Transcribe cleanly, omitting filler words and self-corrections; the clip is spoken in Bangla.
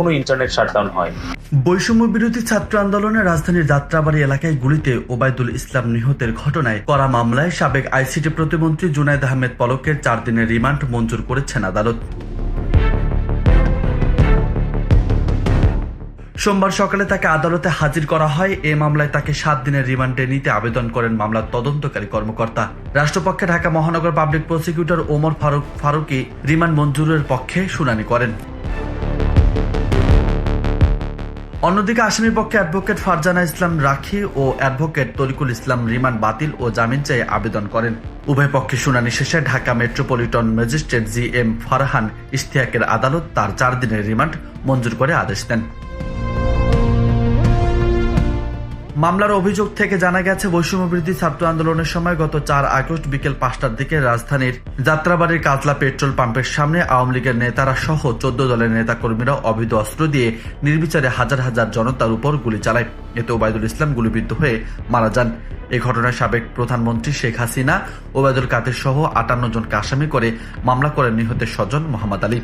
কখনো ইন্টারনেট শাটডাউন হয়। বৈষম্য বিরোধী ছাত্র আন্দোলনে রাজধানীর যাত্রাবাড়ি এলাকায় গুলিতে ওবায়দুল ইসলাম নিহতের ঘটনায় করা মামলায় সাবেক আইসিটি প্রতিমন্ত্রী জুনায়েদ আহমেদ পলকের 4 দিনের রিমান্ড মঞ্জুর করেছেন আদালত। সোমবার সকালে তাকে আদালতে হাজির করা হয়। এ মামলায় তাকে 7 দিনের রিমান্ডে নিতে আবেদন করেন মামলার তদন্তকারী কর্মকর্তা। রাষ্ট্রপক্ষে ঢাকা মহানগর public prosecutor Omar Faruqui remand মঞ্জুরের পক্ষে শুনানি করেন। অন্যদিকে আসামির পক্ষে অ্যাডভোকেট ফারজানা ইসলাম রাখি ও অ্যাডভোকেট তরিকুল ইসলাম রিমান্ড বাতিল ও জামিন চেয়ে আবেদন করেন। উভয় পক্ষে শুনানি শেষে Dhaka metropolitan magistrate GM Farhan ইশতিয়াকের আদালত তার 4 দিনের রিমান্ড মঞ্জুর করে আদেশ দেন। মামলার অভিযোগ থেকে জানা গেছে, বৈষম্যবিরোধী ছাত্র আন্দোলনের সময় গত 4 আগস্ট বিকেল 5টার দিকে রাজধানীর যাত্রাবাড়ির কাজলা পেট্রোল পাম্পের সামনে আওয়ামী লীগের নেতারা সহ 14 দলের নেতাকর্মীরা অবৈধ অস্ত্র দিয়ে নির্বিচারে হাজার হাজার জনতার উপর গুলি চালায়। এতে ওবায়দুল ইসলাম গুলিবিদ্ধ হয়ে মারা যান। এই ঘটনায় সাবেক প্রধানমন্ত্রী শেখ হাসিনা, ওবায়দুল কাদের সহ 58 জনকে আসামি করে মামলা করেন নিহতের স্বজন মোহাম্মদ আলী।